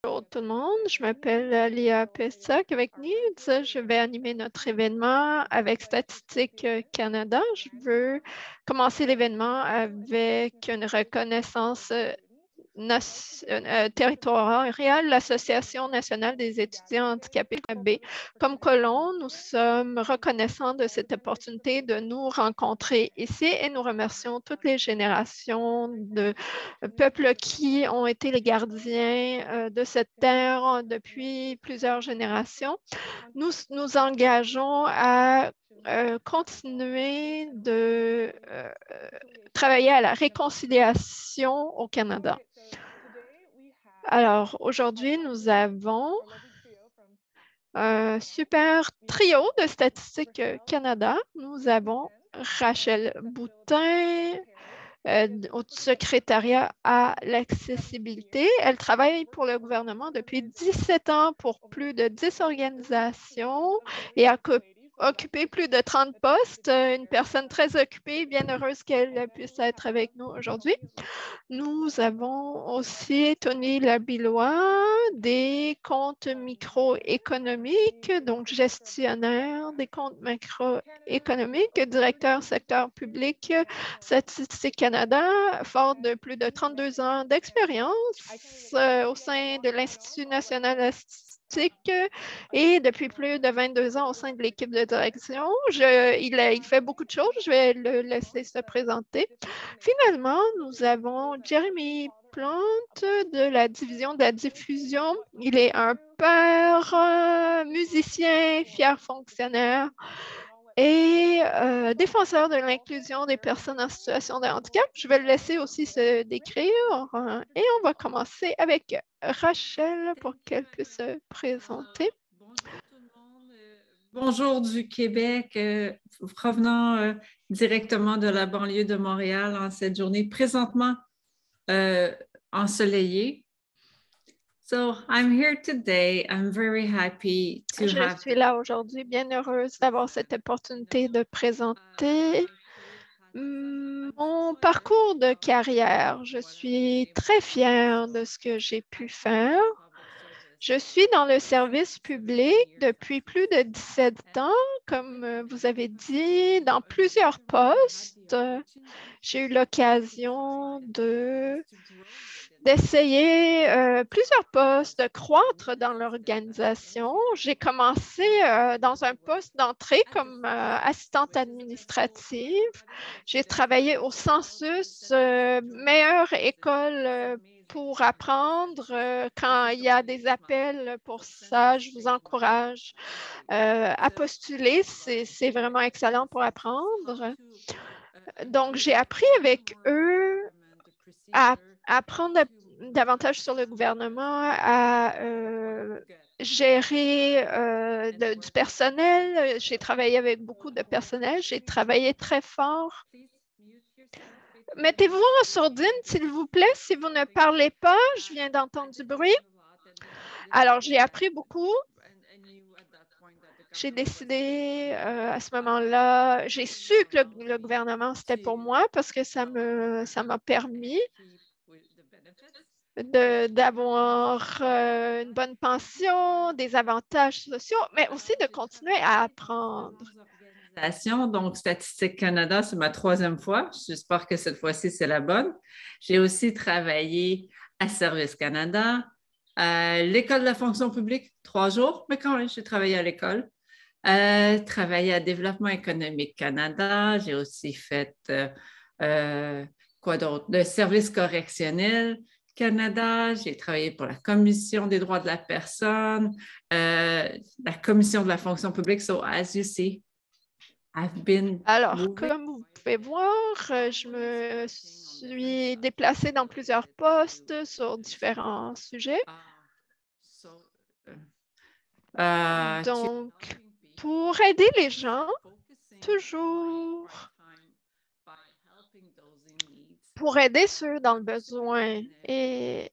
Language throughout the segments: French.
Bonjour tout le monde, je m'appelle Léa Pessac avec NIDS. Je vais animer notre événement avec Statistique Canada. Je veux commencer l'événement avec une reconnaissance territoriale, l'Association nationale des étudiants handicapés B. Comme colon, nous sommes reconnaissants de cette opportunité de nous rencontrer ici et nous remercions toutes les générations de peuples qui ont été les gardiens de cette terre depuis plusieurs générations. Nous nous engageons à continuer de travailler à la réconciliation au Canada. Alors, aujourd'hui, nous avons un super trio de Statistique Canada. Nous avons Rachel Boutin, au secrétariat à l'accessibilité. Elle travaille pour le gouvernement depuis 17 ans pour plus de 10 organisations et a occupé plus de 30 postes. Une personne très occupée, bien heureuse qu'elle puisse être avec nous aujourd'hui. Nous avons aussi Tony Labillois des comptes microéconomiques, donc gestionnaire des comptes macroéconomiques, directeur secteur public, Statistique Canada, fort de plus de 32 ans d'expérience au sein de l'Institut national de la statistique et depuis plus de 22 ans au sein de l'équipe de direction. Il fait beaucoup de choses. Je vais le laisser se présenter. Finalement, nous avons Jeremy Plante de la division de la diffusion. Il est un père, musicien, fier fonctionnaire et défenseur de l'inclusion des personnes en situation de handicap. Je vais le laisser aussi se décrire et on va commencer avec Rachel pour qu'elle puisse se présenter. Bonjour tout le monde. Bonjour du Québec, provenant directement de la banlieue de Montréal en cette journée présentement ensoleillée. So I'm here today. I'm very happy to Je have. suis là aujourd'hui, bien heureuse d'avoir cette opportunité de présenter mon parcours de carrière. Je suis très fière de ce que j'ai pu faire. Je suis dans le service public depuis plus de 17 ans, comme vous avez dit, dans plusieurs postes. J'ai eu l'occasion d'essayer plusieurs postes, de croître dans l'organisation. J'ai commencé dans un poste d'entrée comme assistante administrative. J'ai travaillé au Census, meilleure école pour apprendre. Quand il y a des appels pour ça, je vous encourage à postuler. C'est vraiment excellent pour apprendre. Donc, j'ai appris avec eux à apprendre davantage sur le gouvernement, à gérer du personnel. J'ai travaillé avec beaucoup de personnel. J'ai travaillé très fort. Mettez-vous en sourdine, s'il vous plaît, si vous ne parlez pas. Je viens d'entendre du bruit. Alors, j'ai appris beaucoup. J'ai décidé à ce moment-là, j'ai su que le gouvernement, c'était pour moi parce que ça m'a permis d'avoir une bonne pension, des avantages sociaux, mais aussi de continuer à apprendre. Donc, Statistique Canada, c'est ma troisième fois. J'espère que cette fois-ci, c'est la bonne. J'ai aussi travaillé à Service Canada, à l'École de la fonction publique, 3 jours, mais quand même, j'ai travaillé à l'école. Travaillé à Développement économique Canada. J'ai aussi fait quoi d'autre? Le service correctionnel Canada. J'ai travaillé pour la Commission des droits de la personne, la Commission de la fonction publique. So, as you see, I've been Alors, moving. comme vous pouvez voir, je me suis déplacée dans plusieurs postes sur différents sujets. Donc, pour aider les gens, toujours pour aider ceux dans le besoin et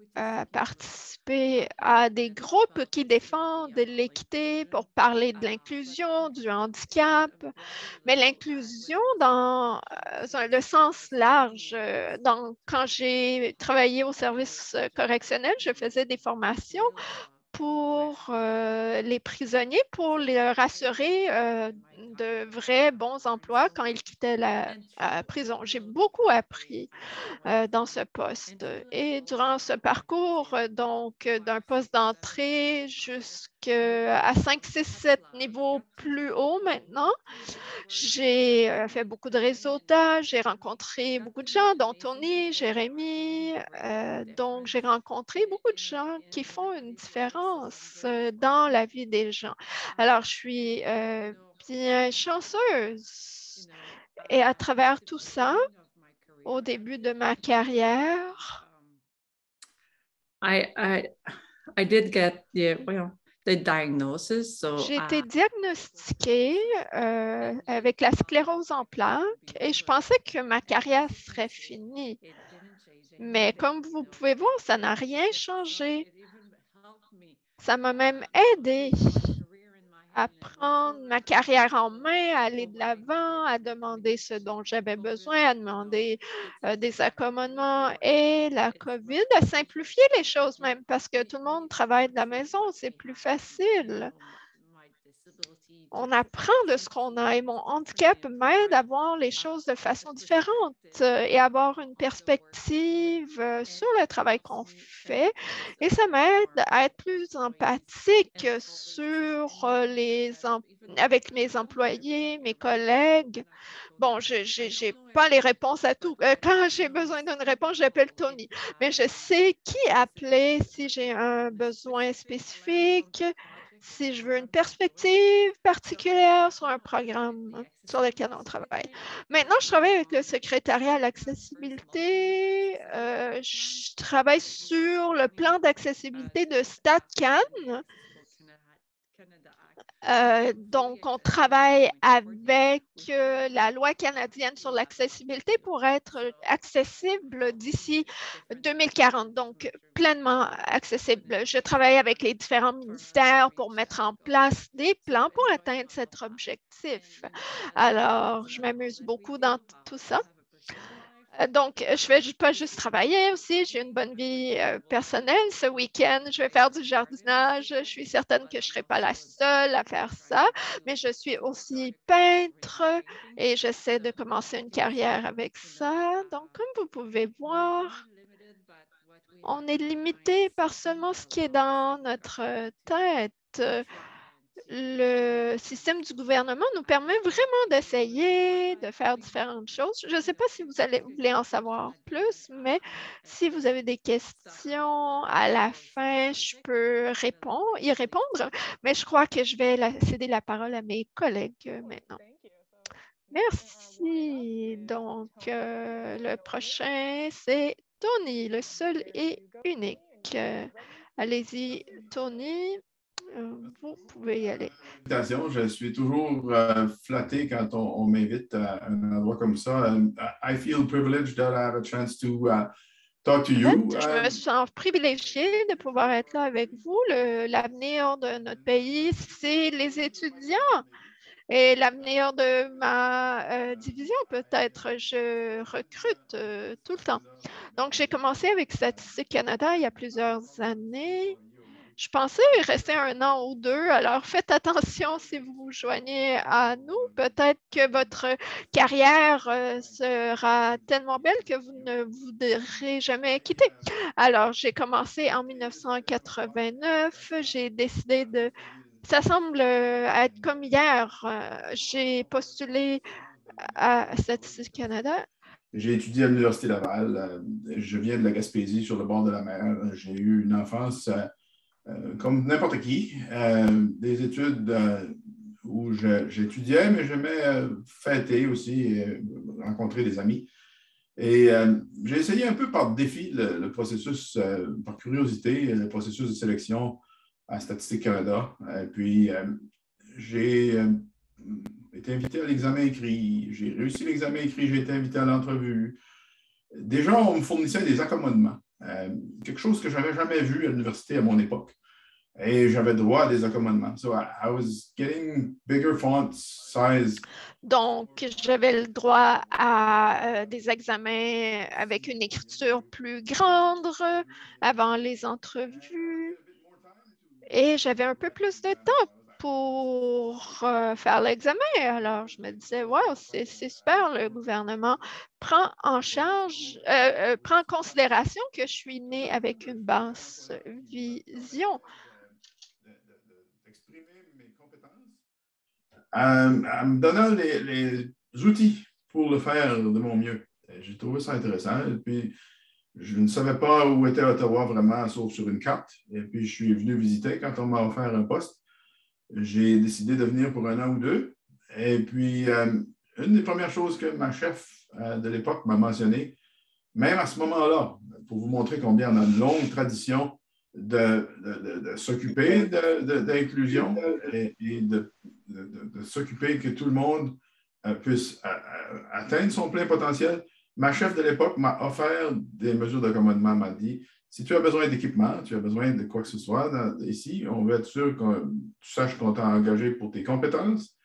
participer à des groupes qui défendent l'équité pour parler de l'inclusion, du handicap, mais l'inclusion dans le sens large. Quand j'ai travaillé au service correctionnel, je faisais des formations pour les prisonniers, pour leur assurer de vrais bons emplois quand ils quittaient la prison. J'ai beaucoup appris dans ce poste. Et durant ce parcours, donc d'un poste d'entrée jusqu'à 5, 6, 7 niveaux plus haut maintenant, j'ai fait beaucoup de réseautage, j'ai rencontré beaucoup de gens, dont Tony, Jérémy. Donc, j'ai rencontré beaucoup de gens qui font une différence dans la vie des gens. Alors, je suis bien chanceuse. Et à travers tout ça, au début de ma carrière, I did get the diagnosis. j'ai été diagnostiquée avec la sclérose en plaques et je pensais que ma carrière serait finie. Mais comme vous pouvez voir, ça n'a rien changé. Ça m'a même aidé à prendre ma carrière en main, à aller de l'avant, à demander ce dont j'avais besoin, à demander des accommodements. Et la COVID a simplifié les choses même parce que tout le monde travaille de la maison, c'est plus facile. On apprend de ce qu'on a et mon handicap m'aide à voir les choses de façon différente et avoir une perspective sur le travail qu'on fait. Et ça m'aide à être plus empathique avec mes employés, mes collègues. Bon, je n'ai pas les réponses à tout. Quand j'ai besoin d'une réponse, j'appelle Tony. Mais je sais qui appeler si j'ai un besoin spécifique, si je veux une perspective particulière sur un programme sur lequel on travaille. Maintenant, je travaille avec le secrétariat à l'accessibilité. Je travaille sur le plan d'accessibilité de StatCan. Donc, on travaille avec la loi canadienne sur l'accessibilité pour être accessible d'ici 2040, donc pleinement accessible. Je travaille avec les différents ministères pour mettre en place des plans pour atteindre cet objectif. Alors, je m'amuse beaucoup dans tout ça. Donc, je ne vais pas juste travailler aussi, j'ai une bonne vie personnelle. Ce week-end, je vais faire du jardinage. Je suis certaine que je ne serai pas la seule à faire ça, mais je suis aussi peintre et j'essaie de commencer une carrière avec ça. Donc, comme vous pouvez voir, on est limité par seulement ce qui est dans notre tête. Le système du gouvernement nous permet vraiment d'essayer de faire différentes choses. Je ne sais pas si vous voulez en savoir plus, mais si vous avez des questions à la fin, je peux y répondre, mais je crois que je vais céder la parole à mes collègues maintenant. Merci. Donc, le prochain, c'est Tony, le seul et unique. Allez-y, Tony. Vous pouvez y aller. Je suis toujours flatté quand on m'invite à un endroit comme ça. I feel privileged that I have a chance to talk to you. Je me sens privilégiée de pouvoir être là avec vous. L'avenir de notre pays, c'est les étudiants. Et l'avenir de ma division, peut-être, je recrute tout le temps. Donc, j'ai commencé avec Statistique Canada il y a plusieurs années. Je pensais rester 1 an ou 2, alors faites attention si vous vous joignez à nous. Peut-être que votre carrière sera tellement belle que vous ne voudrez jamais quitter. Alors, j'ai commencé en 1989. J'ai décidé de... Ça semble être comme hier. J'ai postulé à Statistique Canada. J'ai étudié à l'Université Laval. Je viens de la Gaspésie, sur le bord de la mer. J'ai eu une enfance... comme n'importe qui, des études où j'étudiais, mais j'aimais fêter aussi et rencontrer des amis. Et j'ai essayé un peu par défi le processus, par curiosité, le processus de sélection à Statistique Canada. Puis, j'ai été invité à l'examen écrit. J'ai réussi l'examen écrit, j'ai été invité à l'entrevue. déjà, on me fournissait des accommodements. Quelque chose que je n'avais jamais vu à l'université à mon époque. Et j'avais droit à des accommodements. So I was getting bigger font size. Donc, j'avais le droit à des examens avec une écriture plus grande avant les entrevues et j'avais un peu plus de temps pour faire l'examen. Alors, je me disais, wow, c'est super, le gouvernement prend en charge, prend en considération que je suis née avec une basse vision. D'exprimer mes compétences en me donnant les outils pour le faire de mon mieux. J'ai trouvé ça intéressant. Et puis, je ne savais pas où était Ottawa vraiment, sauf sur une carte. Et puis, je suis venu visiter quand on m'a offert un poste. J'ai décidé de venir pour 1 an ou 2. Et puis, une des premières choses que ma chef de l'époque m'a mentionné, même à ce moment-là, pour vous montrer combien on a une longue tradition de s'occuper d'inclusion et de s'occuper que tout le monde puisse atteindre son plein potentiel. Ma chef de l'époque m'a offert des mesures d'accommodement, m'a dit, si tu as besoin d'équipement, tu as besoin de quoi que ce soit ici, on va être sûr que tu saches qu'on t'a engagé pour tes compétences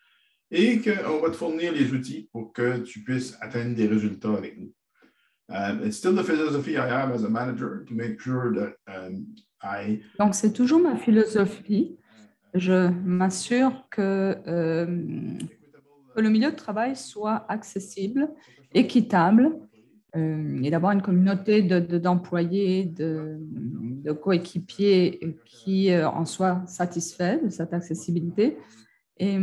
et qu'on va te fournir les outils pour que tu puisses atteindre des résultats avec nous. It's still the philosophy I have as a manager to make sure that Donc, c'est toujours ma philosophie. Je m'assure que le milieu de travail soit accessible, équitable, et d'avoir une communauté d'employés, de coéquipiers qui en soient satisfaits de cette accessibilité. Et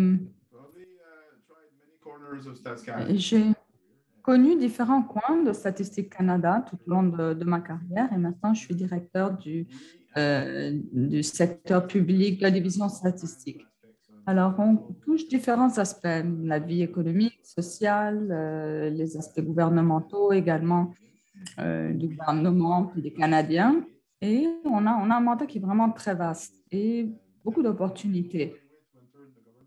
j'ai connu différents coins de Statistique Canada tout au long de ma carrière et maintenant je suis directeur du secteur public de la division statistique. Alors, on touche différents aspects, la vie économique, sociale, les aspects gouvernementaux également du gouvernement et des Canadiens. Et on a un mandat qui est vraiment très vaste et beaucoup d'opportunités.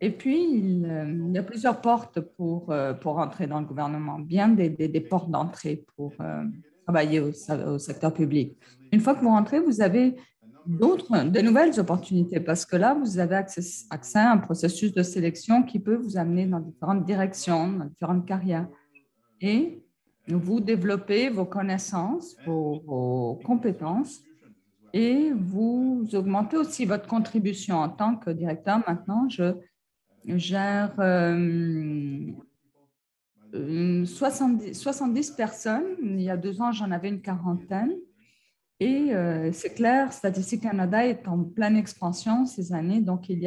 Et puis, il y a plusieurs portes pour entrer dans le gouvernement, bien des portes d'entrée pour travailler au secteur public. Une fois que vous rentrez, vous avez de nouvelles opportunités parce que là, vous avez accès à un processus de sélection qui peut vous amener dans différentes directions, dans différentes carrières. Et vous développez vos connaissances, vos compétences et vous augmentez aussi votre contribution en tant que directeur. Maintenant, je gère 70 personnes. Il y a 2 ans, j'en avais une quarantaine. Et c'est clair, Statistique Canada est en pleine expansion ces dernières années, donc il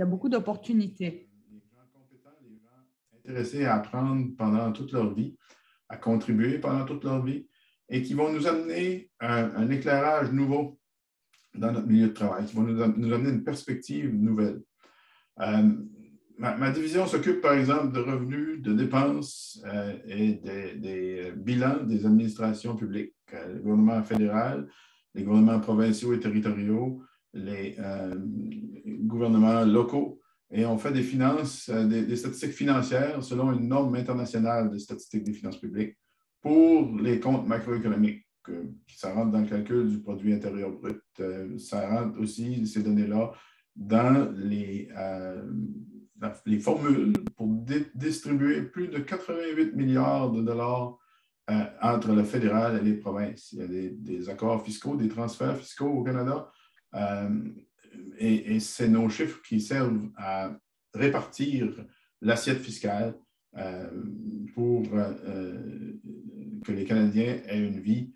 y a beaucoup d'opportunités. Les gens compétents, les gens intéressés à apprendre pendant toute leur vie, à contribuer pendant toute leur vie, et qui vont nous amener un éclairage nouveau dans notre milieu de travail, qui vont nous amener une perspective nouvelle. Ma division s'occupe, par exemple, de revenus, de dépenses et des bilans des administrations publiques, le gouvernement fédéral, les gouvernements provinciaux et territoriaux, les gouvernements locaux. Et on fait des finances, des statistiques financières selon une norme internationale de statistiques des finances publiques pour les comptes macroéconomiques. Ça rentre dans le calcul du produit intérieur brut. Ça rentre aussi, ces données-là, dans les formules pour distribuer plus de 88 milliards de dollars entre le fédéral et les provinces. Il y a des accords fiscaux, des transferts fiscaux au Canada, et c'est nos chiffres qui servent à répartir l'assiette fiscale pour que les Canadiens aient une vie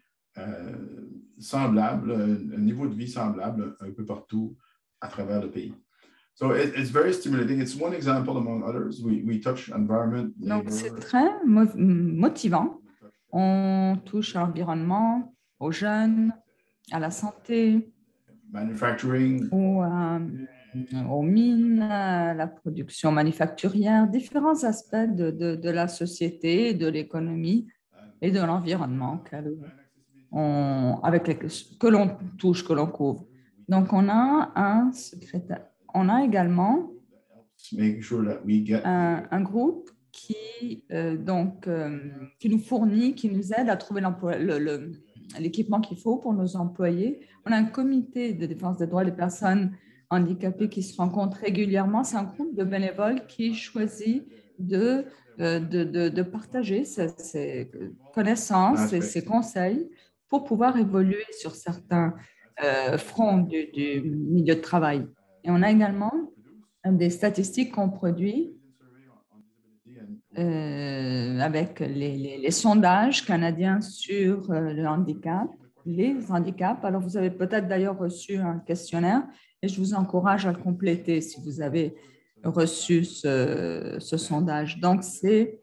semblable, un niveau de vie semblable un peu partout à travers le pays. So it's very stimulating. It's one example among others. We touch environment, labor. Donc, c'est très motivant. On touche à l'environnement, aux jeunes, à la santé, manufacturing, aux mines, à la production manufacturière, différents aspects de la société, de l'économie et de l'environnement que l'on touche, que l'on couvre. Donc, on a un également un groupe qui nous fournit, qui nous aide à trouver l'équipement qu'il faut pour nos employés. On a un comité de défense des droits des personnes handicapées qui se rencontre régulièrement. C'est un groupe de bénévoles qui choisit de partager ses connaissances et ses conseils pour pouvoir évoluer sur certains fronts du milieu de travail. Et on a également des statistiques qu'on produit avec les sondages canadiens sur le handicap, les handicaps. Alors, vous avez peut-être d'ailleurs reçu un questionnaire et je vous encourage à le compléter si vous avez reçu ce sondage. Donc, c'est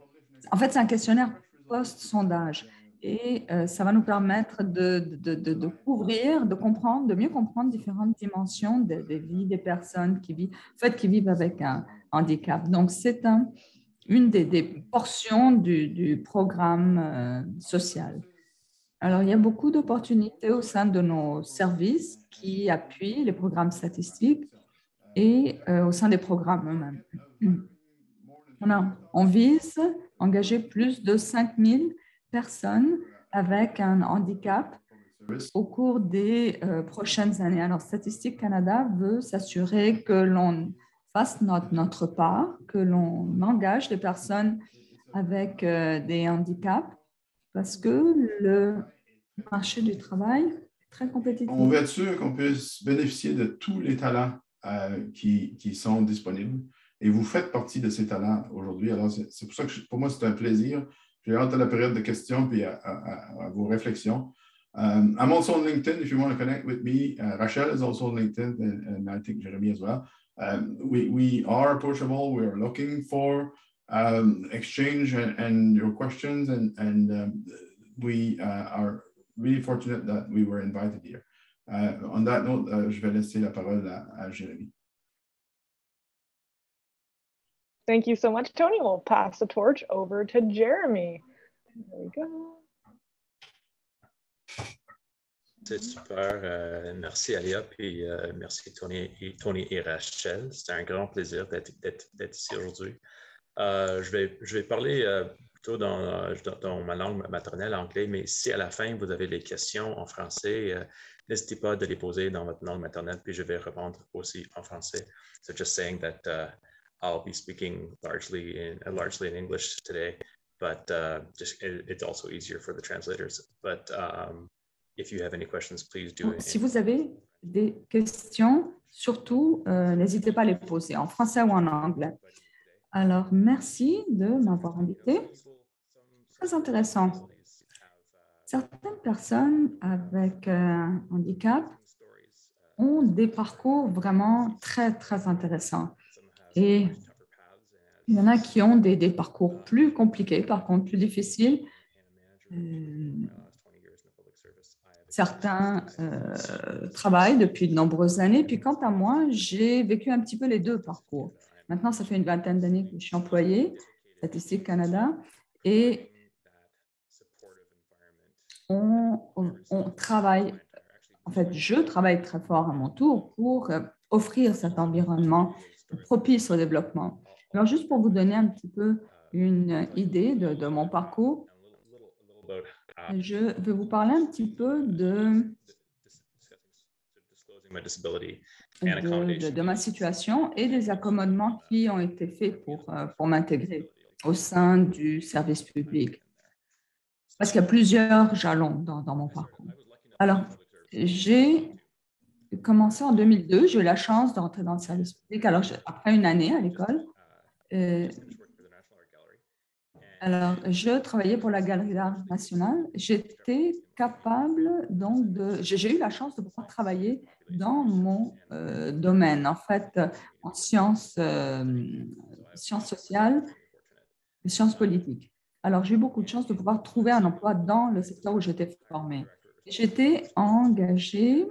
un questionnaire post-sondage et ça va nous permettre de couvrir, de comprendre, de mieux comprendre différentes dimensions des vies des personnes qui vivent avec un handicap. Donc, c'est une des portions du programme social. Alors, il y a beaucoup d'opportunités au sein de nos services qui appuient les programmes statistiques et au sein des programmes eux-mêmes. On vise engager plus de 5000 personnes avec un handicap au cours des prochaines années. Alors, Statistique Canada veut s'assurer que l'on fasse notre part, que l'on engage les personnes avec des handicaps parce que le marché du travail est très compétitif. On veut être sûr qu'on puisse bénéficier de tous les talents qui sont disponibles. Et vous faites partie de ces talents aujourd'hui. Alors, c'est pour ça que pour moi, c'est un plaisir. J'ai hâte à la période de questions puis à vos réflexions. I'm also on LinkedIn if you want to connect with me. Rachel is also on LinkedIn, and I think Jeremy as well. We are approachable. We are looking for exchange and your questions, and we are really fortunate that we were invited here. On that note, je vais laisser la parole à Jérémy. Thank you so much, Tony. We'll pass the torch over to Jeremy. There we go. C'est super. Merci, Alia, puis merci, Tony et Rachel. C'est un grand plaisir d'être ici aujourd'hui. Je vais parler plutôt dans ma langue maternelle, anglais, mais si à la fin, vous avez des questions en français, n'hésitez pas de les poser dans votre langue maternelle, puis je vais répondre aussi en français. So just saying that I'll be speaking largely in English today, but it's also easier for the translators. But if you have any questions, please do. Si vous avez des questions, surtout, n'hésitez pas à les poser en français ou en anglais. Alors, merci de m'avoir invité. Très intéressant. Certaines personnes avec un handicap ont des parcours vraiment très, très intéressants. Et il y en a qui ont des parcours plus compliqués, par contre plus difficiles. Certains travaillent depuis de nombreuses années. Puis quant à moi, j'ai vécu un petit peu les deux parcours. Maintenant, ça fait une vingtaine d'années que je suis employée, Statistique Canada, et on travaille, en fait, je travaille très fort à mon tour pour offrir cet environnement propice au développement. Alors, juste pour vous donner un petit peu une idée de mon parcours, je vais vous parler un petit peu de ma situation et des accommodements qui ont été faits pour m'intégrer au sein du service public. Parce qu'il y a plusieurs jalons dans mon parcours. Alors, j'ai commencé en 2002. J'ai eu la chance d'entrer dans le service public après une année à l'école. Alors, je travaillais pour la Galerie d'art nationale. J'étais capable, donc, j'ai eu la chance de pouvoir travailler dans mon domaine, en fait, en sciences sociales et sciences politiques. Alors, j'ai eu beaucoup de chance de pouvoir trouver un emploi dans le secteur où j'étais formée. J'étais engagée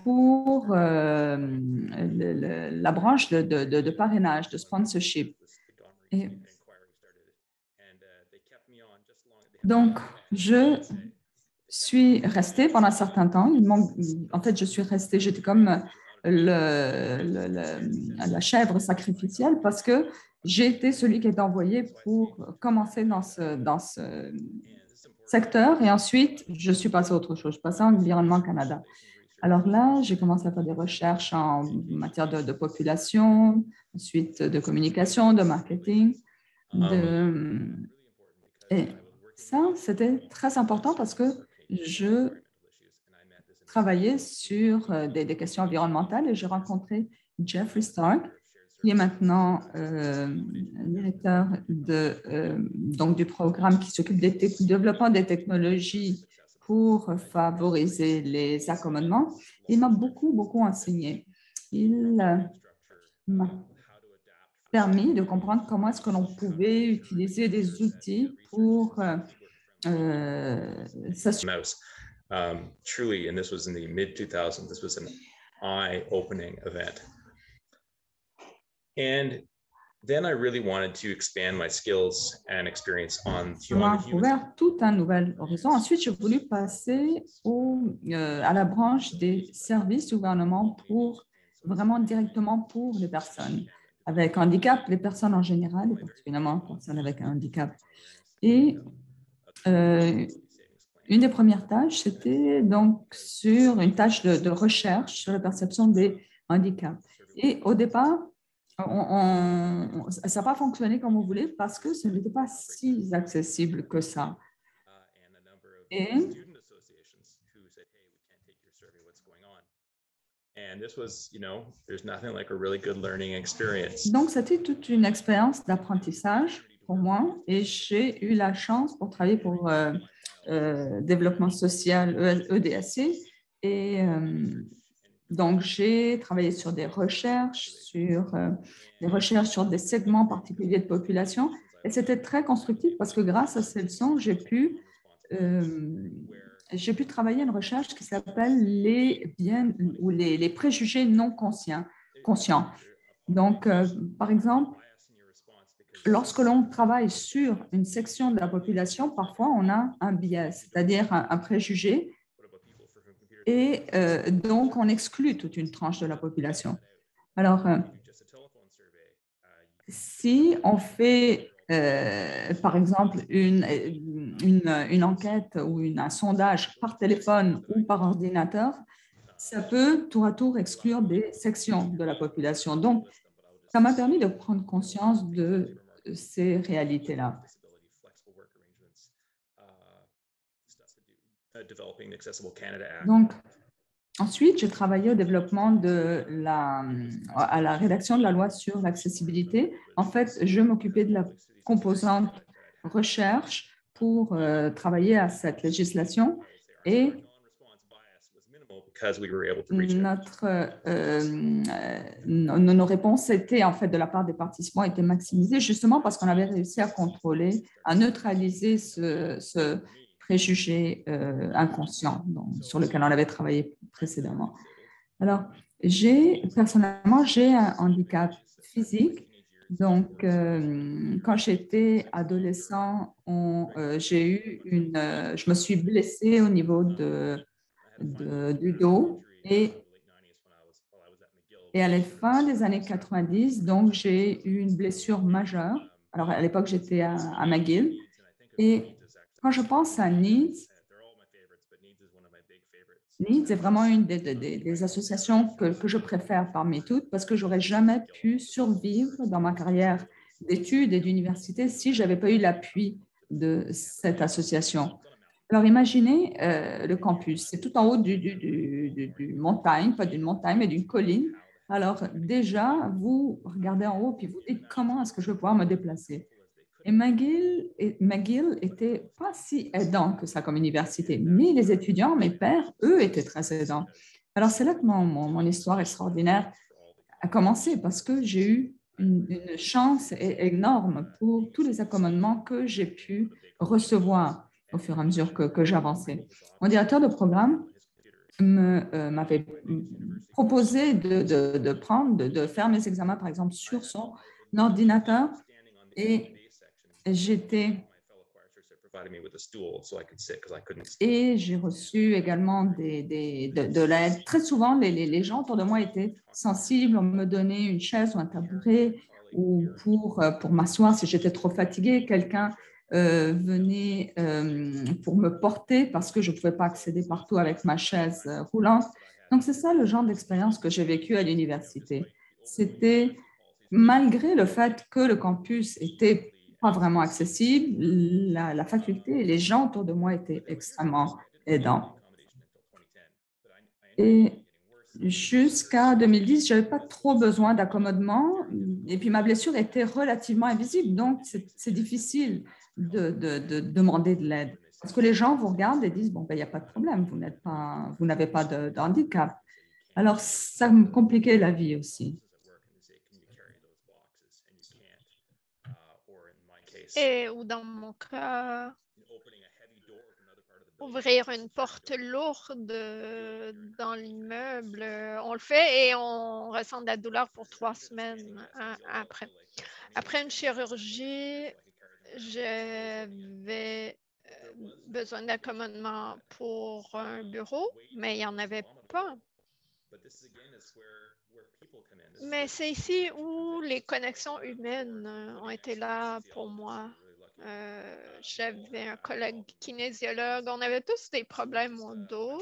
pour la branche de parrainage, de sponsorship. Et donc, je suis restée pendant un certain temps. En fait, je suis restée, j'étais comme la chèvre sacrificielle parce que j'ai été celui qui est envoyé pour commencer dans ce secteur et ensuite, je suis passée à autre chose. Je suis passée en Environnement Canada. Alors là, j'ai commencé à faire des recherches en matière de population, ensuite de communication, de marketing. Et ça, c'était très important parce que je travaillé sur des questions environnementales et j'ai rencontré Jeffrey Stark, qui est maintenant directeur donc du programme qui s'occupe du développement des technologies pour favoriser les accommodements. Il m'a beaucoup enseigné. Il m'a permis de comprendre comment est-ce que l'on pouvait utiliser des outils pour s'assurer. Truly, and this was in the mid-2000s, this was an eye-opening event. And then I really wanted to expand my skills and experience on Ça m'a ouvert tout un nouvel horizon. Ensuite, j'ai voulu passer à la branche des services du gouvernement pour vraiment directement pour les personnes avec handicap, les personnes en général, et particulièrement les personnes avec un handicap. Et une des premières tâches, c'était donc sur une tâche de recherche sur la perception des handicaps. Et au départ, ça n'a pas fonctionné comme on voulait parce que ce n'était pas si accessible que ça. Et donc, c'était toute une expérience d'apprentissage pour moi et j'ai eu la chance pour travailler pour développement social EDAC et donc j'ai travaillé sur des recherches sur des segments particuliers de population et c'était très constructif parce que grâce à ces leçons, j'ai pu travailler une recherche qui s'appelle les préjugés non conscients. Donc, par exemple, lorsque l'on travaille sur une section de la population, parfois on a un biais, c'est-à-dire un préjugé, et donc on exclut toute une tranche de la population. Alors, si on fait, par exemple, une enquête ou un sondage par téléphone ou par ordinateur, ça peut tour à tour exclure des sections de la population. Donc, ça m'a permis de prendre conscience de ces réalités-là. Donc, ensuite, j'ai travaillé au développement à la rédaction de la loi sur l'accessibilité. En fait, je m'occupais de la composante recherche pour travailler à cette législation et nos réponses étaient, en fait, de la part des participants, étaient maximisées justement parce qu'on avait réussi à contrôler, à neutraliser ce préjugé inconscient sur lequel on avait travaillé précédemment. Alors, personnellement, j'ai un handicap physique. Donc, quand j'étais adolescent, je me suis blessée au niveau du dos et à la fin des années 90, donc j'ai eu une blessure majeure. Alors, à l'époque, j'étais à McGill et quand je pense à NEEDS est vraiment une des associations que je préfère parmi toutes parce que je n'aurais jamais pu survivre dans ma carrière d'études et d'université si je n'avais pas eu l'appui de cette association. Alors, imaginez le campus. C'est tout en haut du montagne, pas d'une montagne, mais d'une colline. Alors, déjà, vous regardez en haut puis vous dites comment est-ce que je vais pouvoir me déplacer. Et McGill était pas si aidant que ça comme université, mais les étudiants, mes pairs, eux, étaient très aidants. Alors, c'est là que mon histoire extraordinaire a commencé parce que j'ai eu une chance énorme pour tous les accommodements que j'ai pu recevoir au fur et à mesure que j'avançais. Mon directeur de programme m'avait proposé de faire mes examens, par exemple, sur son ordinateur et j'ai reçu également de l'aide. Très souvent, les gens autour de moi étaient sensibles. On me donnait une chaise ou un tabouret ou pour m'asseoir si j'étais trop fatiguée. Quelqu'un venait pour me porter parce que je ne pouvais pas accéder partout avec ma chaise roulante. Donc, c'est ça le genre d'expérience que j'ai vécu à l'université. C'était malgré le fait que le campus était pas vraiment accessible, la faculté et les gens autour de moi étaient extrêmement aidants. Et jusqu'à 2010, je n'avais pas trop besoin d'accommodement et puis ma blessure était relativement invisible, donc c'est difficile de demander de l'aide. Parce que les gens vous regardent et disent, bon, ben, il n'y a pas de problème, vous n'avez pas de handicap. Alors, ça me compliquait la vie aussi. Et ou dans mon cas, ouvrir une porte lourde dans l'immeuble, on le fait et on ressent de la douleur pour 3 semaines après. Après une chirurgie, j'avais besoin d'accommodement pour un bureau, mais il n'y en avait pas. Mais c'est ici où les connexions humaines ont été là pour moi. J'avais un collègue kinésiologue. On avait tous des problèmes au dos.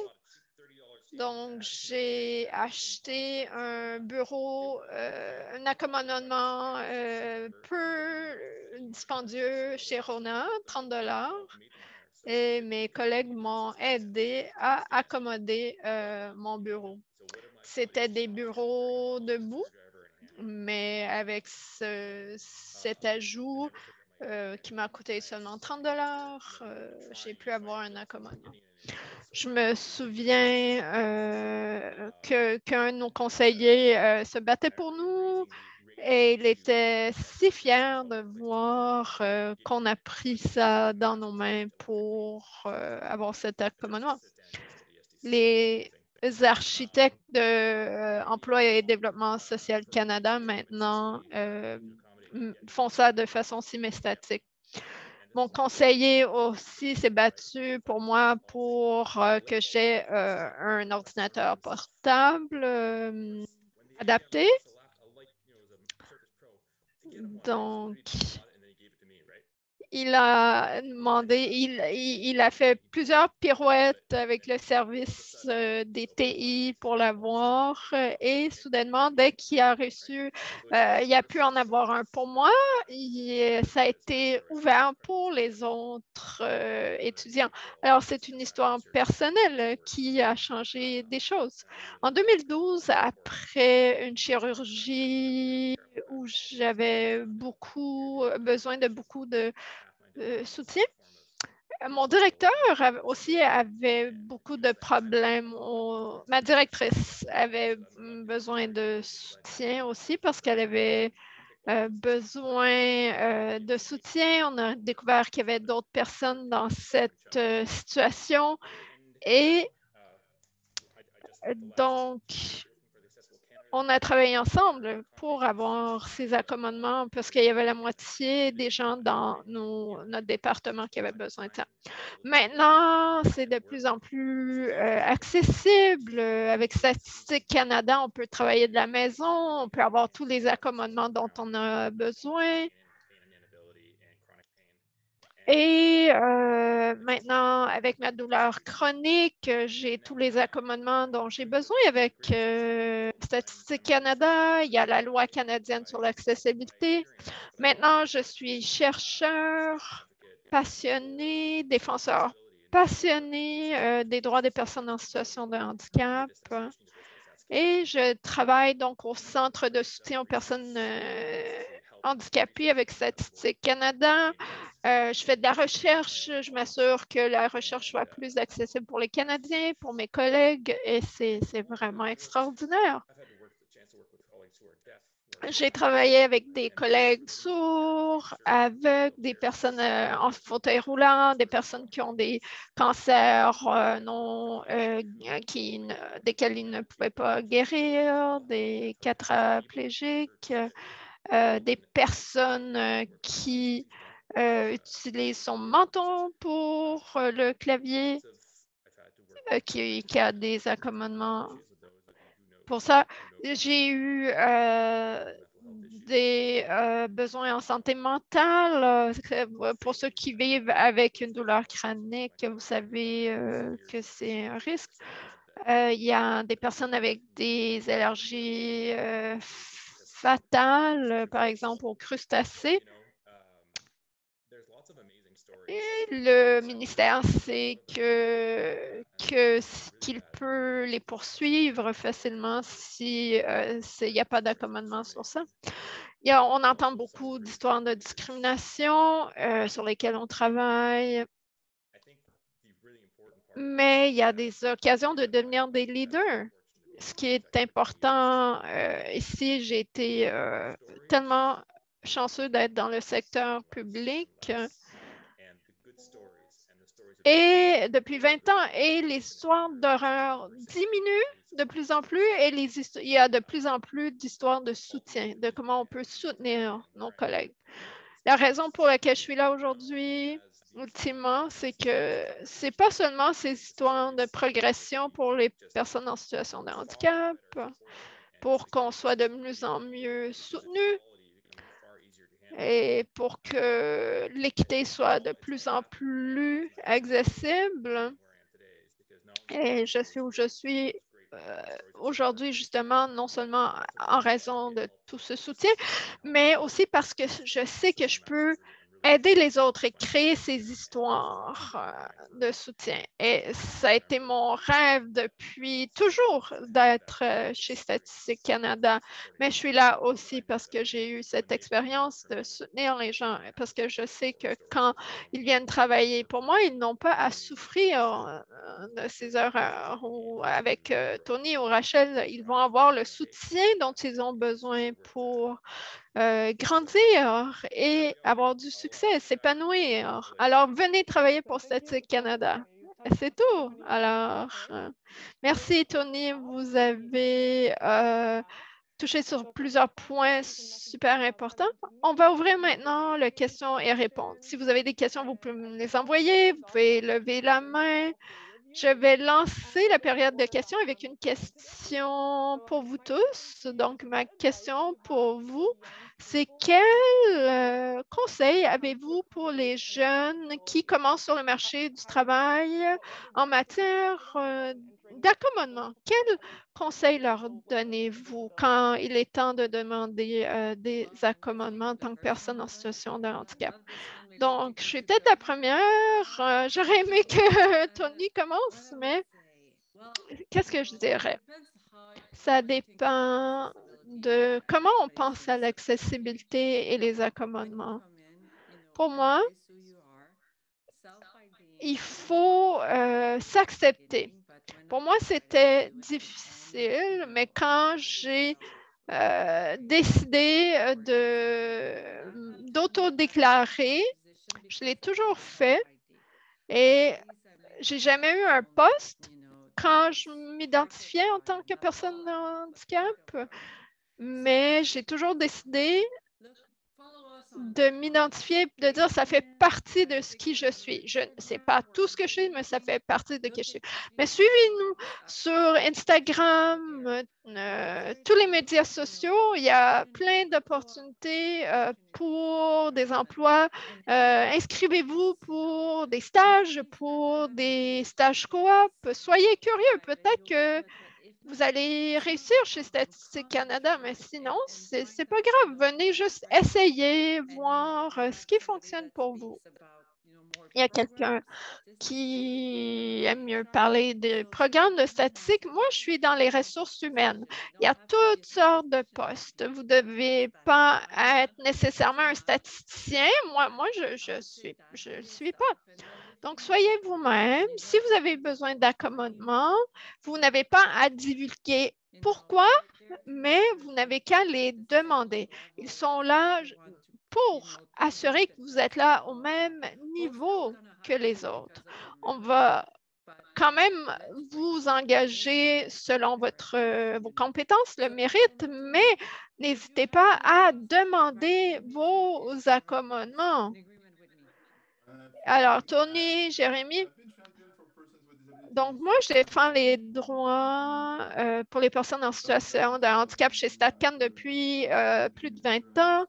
Donc, j'ai acheté un bureau, un accommodement peu dispendieux chez Rona, 30 $. Et mes collègues m'ont aidé à accommoder mon bureau. C'était des bureaux debout, mais avec cet ajout qui m'a coûté seulement 30 $, j'ai pu avoir un accommodement. Je me souviens qu'un de nos conseillers se battait pour nous et il était si fier de voir qu'on a pris ça dans nos mains pour avoir cet accommodement. Les architectes de Emploi et Développement social Canada maintenant font ça de façon semi-statique. Mon conseiller aussi s'est battu pour moi pour que j'ai un ordinateur portable adapté. Donc, il a demandé, il a fait plusieurs pirouettes avec le service des TI pour l'avoir et soudainement, dès qu'il a reçu, il a pu en avoir un pour moi. Ça a été ouvert pour les autres étudiants. Alors, c'est une histoire personnelle qui a changé des choses. En 2012, après une chirurgie où j'avais besoin de beaucoup de soutien. Mon directeur aussi avait beaucoup de problèmes. Ma directrice avait besoin de soutien aussi parce qu'elle avait besoin de soutien. On a découvert qu'il y avait d'autres personnes dans cette situation. Et donc, on a travaillé ensemble pour avoir ces accommodements parce qu'il y avait la moitié des gens dans notre département qui avaient besoin de ça. Maintenant, c'est de plus en plus accessible. Avec Statistique Canada, on peut travailler de la maison, on peut avoir tous les accommodements dont on a besoin. Et maintenant, avec ma douleur chronique, j'ai tous les accommodements dont j'ai besoin avec Statistique Canada. Il y a la loi canadienne sur l'accessibilité. Maintenant, je suis chercheur passionné, défenseur passionné des droits des personnes en situation de handicap. Et je travaille donc au Centre de soutien aux personnes handicapées avec Statistique Canada. Je fais de la recherche, je m'assure que la recherche soit plus accessible pour les Canadiens, pour mes collègues, et c'est vraiment extraordinaire. J'ai travaillé avec des collègues sourds, avec des personnes en fauteuil roulant, des personnes qui ont des cancers desquels ils ne pouvaient pas guérir, des quadraplégiques, des personnes qui utilisent son menton pour le clavier, qui a des accommodements. Pour ça, j'ai eu des besoins en santé mentale, pour ceux qui vivent avec une douleur chronique, vous savez que c'est un risque. Il y a des personnes avec des allergies fatales, par exemple aux crustacés. Et le ministère sait qu'il peut les poursuivre facilement s'il n'y a pas d'accommodement sur ça. On entend beaucoup d'histoires de discrimination sur lesquelles on travaille, mais il y a des occasions de devenir des leaders. Ce qui est important ici, j'ai été tellement chanceux d'être dans le secteur public. Et depuis 20 ans, et les histoires d'horreur diminuent de plus en plus et il y a de plus en plus d'histoires de soutien, de comment on peut soutenir nos collègues. La raison pour laquelle je suis là aujourd'hui, ultimement, c'est que ce n'est pas seulement ces histoires de progression pour les personnes en situation de handicap, pour qu'on soit de mieux en mieux soutenus, et pour que l'équité soit de plus en plus accessible. Et je suis où je suis aujourd'hui, justement, non seulement en raison de tout ce soutien, mais aussi parce que je sais que je peux aider les autres et créer ces histoires de soutien. Et ça a été mon rêve depuis toujours d'être chez Statistique Canada, mais je suis là aussi parce que j'ai eu cette expérience de soutenir les gens, parce que je sais que quand ils viennent travailler pour moi, ils n'ont pas à souffrir de ces erreurs. Ou avec Tony ou Rachel, ils vont avoir le soutien dont ils ont besoin pour grandir et avoir du succès, s'épanouir. Alors, venez travailler pour Statistique Canada. C'est tout. Alors, merci Tony. Vous avez touché sur plusieurs points super importants. On va ouvrir maintenant les questions et répondre. Si vous avez des questions, vous pouvez me les envoyer. Vous pouvez lever la main. Je vais lancer la période de questions avec une question pour vous tous. Donc, ma question pour vous, c'est quel conseil avez-vous pour les jeunes qui commencent sur le marché du travail en matière d'accommodement? Quel conseil leur donnez-vous quand il est temps de demander des accommodements en tant que personne en situation de handicap? Donc, je suis peut-être la première. J'aurais aimé que Tony commence, mais qu'est-ce que je dirais? Ça dépend de comment on pense à l'accessibilité et les accommodements. Pour moi, il faut s'accepter. Pour moi, c'était difficile, mais quand j'ai décidé d'autodéclarer, je l'ai toujours fait et j'ai jamais eu un poste quand je m'identifiais en tant que personne de handicap, mais j'ai toujours décidé de m'identifier, de dire ça fait partie de ce qui je suis. Je ne sais pas tout ce que je suis, mais ça fait partie de qui je suis. Mais suivez-nous sur Instagram, tous les médias sociaux. Il y a plein d'opportunités pour des emplois. Inscrivez-vous pour des stages coop. Soyez curieux. Peut-être que vous allez réussir chez Statistique Canada, mais sinon, c'est pas grave. Venez juste essayer, voir ce qui fonctionne pour vous. Il y a quelqu'un qui aime mieux parler des programmes de statistique. Moi, je suis dans les ressources humaines. Il y a toutes sortes de postes. Vous ne devez pas être nécessairement un statisticien. Moi je ne suis pas. Donc, soyez vous-même. Si vous avez besoin d'accommodement, vous n'avez pas à divulguer pourquoi, mais vous n'avez qu'à les demander. Ils sont là pour assurer que vous êtes là au même niveau que les autres. On va quand même vous engager selon vos compétences, le mérite, mais n'hésitez pas à demander vos accommodements. Alors, Tony, Jérémy, Donc, moi, je défends les droits pour les personnes en situation de handicap chez StatCan depuis plus de 20 ans.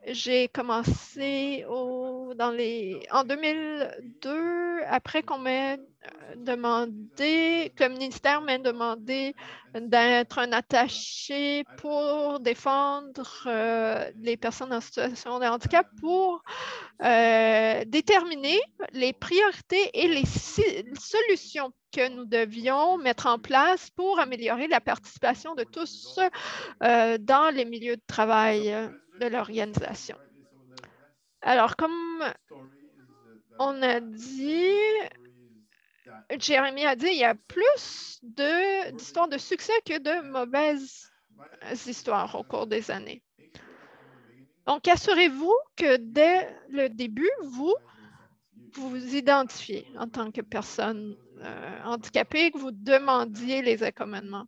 J'ai commencé en 2002, après qu'on m'ait demandé, que le ministère m'ait demandé d'être un attaché pour défendre les personnes en situation de handicap pour déterminer les priorités et les solutions que nous devions mettre en place pour améliorer la participation de tous dans les milieux de travail de l'organisation. Alors, comme on a dit, Jérémy a dit, il y a plus d'histoires de succès que de mauvaises histoires au cours des années. Donc, assurez-vous que dès le début, vous vous identifiez en tant que personne handicapée, que vous demandiez les accommodements.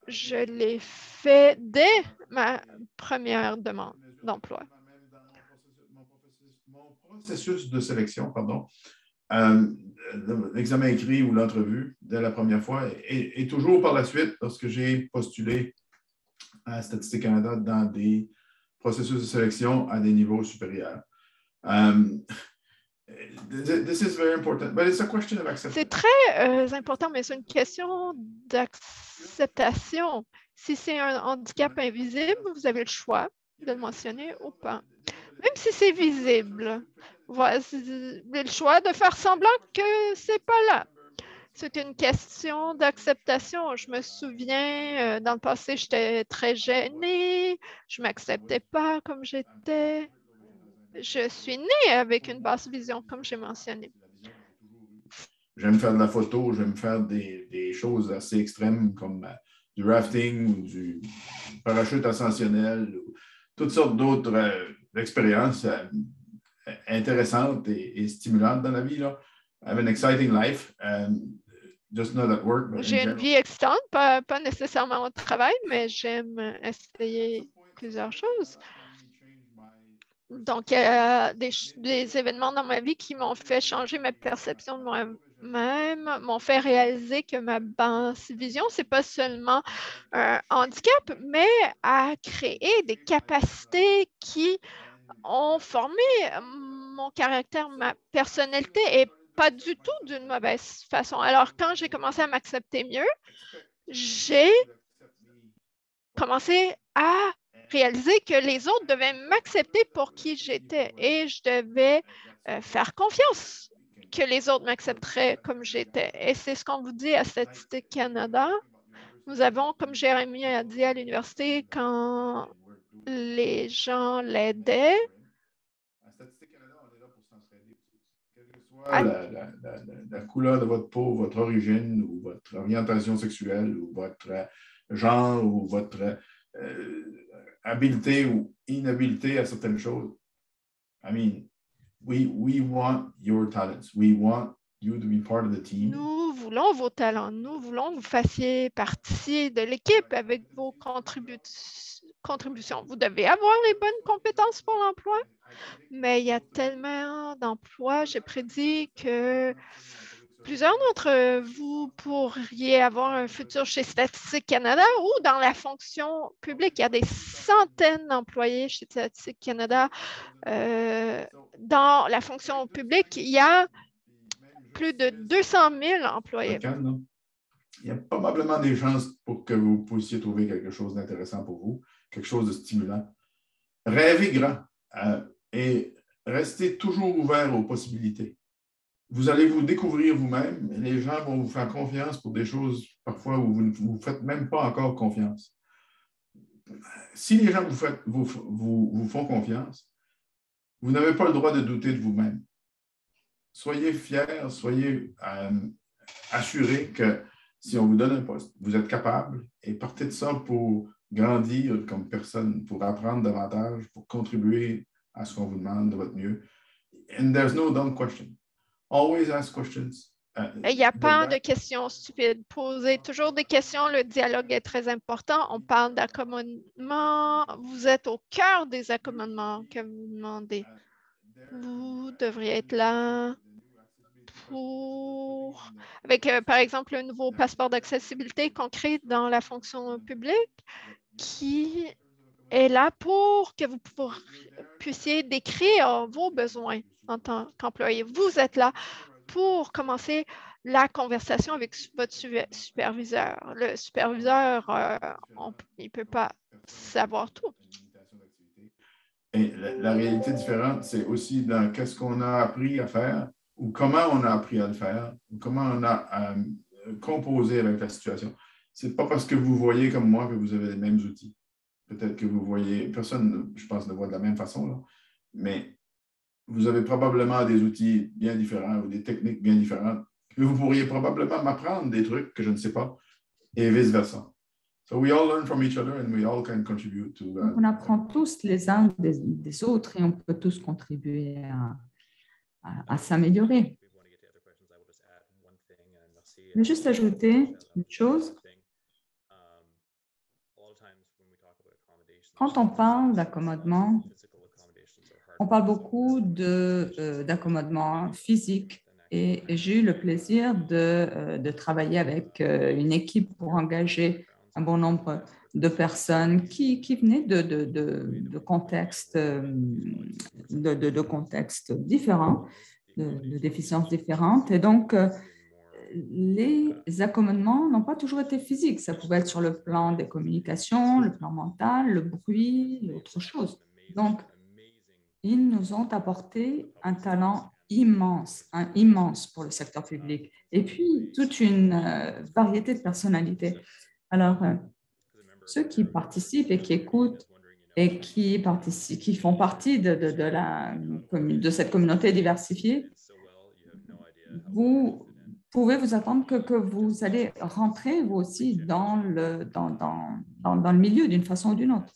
Je l'ai fait dès ma première demande d'emploi. Mon processus de sélection, pardon, l'examen écrit ou l'entrevue dès la première fois et toujours par la suite, lorsque j'ai postulé à Statistique Canada dans des processus de sélection à des niveaux supérieurs. C'est très important, mais c'est une question d'acceptation. Si c'est un handicap invisible, vous avez le choix de le mentionner ou pas. Même si c'est visible, vous avez le choix de faire semblant que ce n'est pas là. C'est une question d'acceptation. Je me souviens, dans le passé, j'étais très gênée, je ne m'acceptais pas comme j'étais. Je suis née avec une basse vision, comme j'ai mentionné. J'aime faire de la photo, j'aime faire des choses assez extrêmes comme du rafting ou du parachute ascensionnel, ou toutes sortes d'autres expériences intéressantes et stimulantes dans la vie. Là. I have an exciting life, just not at work. J'ai une vie excitante, pas nécessairement au travail, mais j'aime essayer plusieurs choses. Donc, il y a des événements dans ma vie qui m'ont fait changer ma perception de moi-même, m'ont fait réaliser que ma basse vision, ce n'est pas seulement un handicap, mais à créer des capacités qui ont formé mon caractère, ma personnalité et pas du tout d'une mauvaise façon. Alors, quand j'ai commencé à m'accepter mieux, j'ai commencé à réaliser que les autres devaient m'accepter pour qui j'étais et je devais faire confiance que les autres m'accepteraient comme j'étais. Et c'est ce qu'on vous dit à Statistique Canada. Nous avons, comme Jérémy a dit à l'université, quand les gens l'aidaient, la couleur de votre peau, votre origine ou votre orientation sexuelle ou votre genre ou votre habileté ou inhabilité à certaines choses. I mean, we want your talents. We want you to be part of the team. Nous voulons vos talents. Nous voulons que vous fassiez partie de l'équipe avec vos contributions. Vous devez avoir les bonnes compétences pour l'emploi, mais il y a tellement d'emplois. J'ai prédit que plusieurs d'entre vous pourriez avoir un futur chez Statistique Canada ou dans la fonction publique. Il y a des centaines d'employés chez Statistique Canada. Dans la fonction publique, il y a plus de 200 000 employés. Il y a probablement des chances pour que vous puissiez trouver quelque chose d'intéressant pour vous, quelque chose de stimulant. Rêvez grand et restez toujours ouvert aux possibilités. Vous allez vous découvrir vous-même et les gens vont vous faire confiance pour des choses parfois où vous ne vous faites même pas encore confiance. Si les gens vous font confiance, vous n'avez pas le droit de douter de vous-même. Soyez fiers, soyez assurés que si on vous donne un poste, vous êtes capable et partez de ça pour grandir comme personne, pour apprendre davantage, pour contribuer à ce qu'on vous demande de votre mieux. And there's no dumb question. Always ask questions. Il n'y a pas de questions stupides. Posez toujours des questions. Le dialogue est très important. On parle d'accommodement. Vous êtes au cœur des accommodements que vous demandez. Vous devriez être là avec, par exemple, un nouveau passeport d'accessibilité qu'on crée dans la fonction publique qui est là pour que vous puissiez décrire vos besoins en tant qu'employé. Vous êtes là pour commencer la conversation avec votre superviseur. Le superviseur, il ne peut pas savoir tout. Et la réalité différente, c'est aussi dans qu'est-ce qu'on a appris à faire ou comment on a appris à le faire ou comment on a composé avec la situation. Ce n'est pas parce que vous voyez comme moi que vous avez les mêmes outils. Peut-être que vous voyez, personne, je pense, ne voit de la même façon, là, mais vous avez probablement des outils bien différents ou des techniques bien différentes que vous pourriez probablement m'apprendre des trucs que je ne sais pas et vice-versa. So we all learn from each other and we all can contribute to that. On apprend tous les uns des autres et on peut tous contribuer à s'améliorer. Je vais juste ajouter une chose. Quand on parle d'accommodement, on parle beaucoup d'accommodement physique et j'ai eu le plaisir de travailler avec une équipe pour engager un bon nombre de personnes qui venaient de contextes différents, de déficiences différentes. Et donc, les accommodements n'ont pas toujours été physiques. Ça pouvait être sur le plan des communications, le plan mental, le bruit, autre chose. Donc, ils nous ont apporté un talent immense pour le secteur public. Et puis, toute une variété de personnalités. Alors, ceux qui participent et qui écoutent et qui font partie de cette communauté diversifiée, vous pouvez vous attendre que vous allez rentrer, vous aussi, dans le milieu d'une façon ou d'une autre.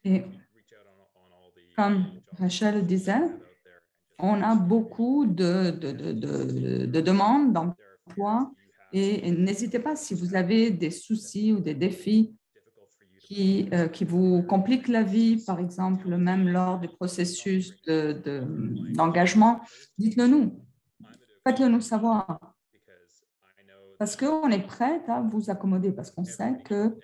Et comme Rachel disait, on a beaucoup de demandes d'emploi et n'hésitez pas si vous avez des soucis ou des défis qui vous compliquent la vie, par exemple, même lors du processus d'engagement, dites-le nous. Faites-le nous savoir. Parce qu'on est prêt à vous accommoder, parce qu'on sait que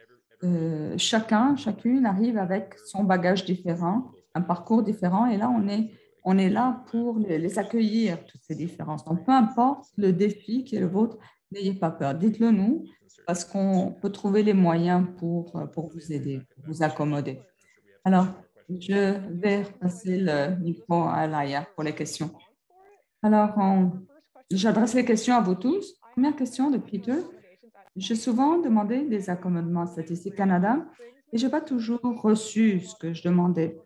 chacune arrive avec son bagage différent, un parcours différent, et là, on est là pour les accueillir, toutes ces différences. Donc, peu importe le défi qui est le vôtre, n'ayez pas peur. Dites-le nous, parce qu'on peut trouver les moyens pour vous aider, pour vous accommoder. Alors, je vais passer le micro à Laïa pour les questions. Alors, j'adresse les questions à vous tous. Première question de Peter. J'ai souvent demandé des accommodements à Statistique Canada et je n'ai pas toujours reçu ce que je demandais.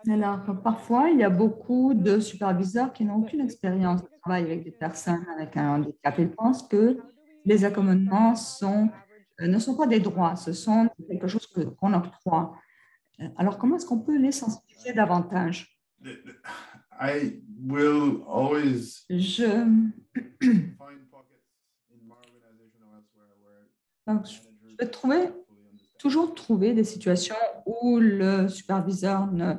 Alors, parfois, il y a beaucoup de superviseurs qui n'ont aucune expérience de travail avec des personnes avec un handicap. Ils pensent que les accommodements ne sont pas des droits, ce sont quelque chose qu'on octroie. Alors, comment est-ce qu'on peut les sensibiliser davantage? I will always Donc, je vais toujours trouver des situations où le superviseur ne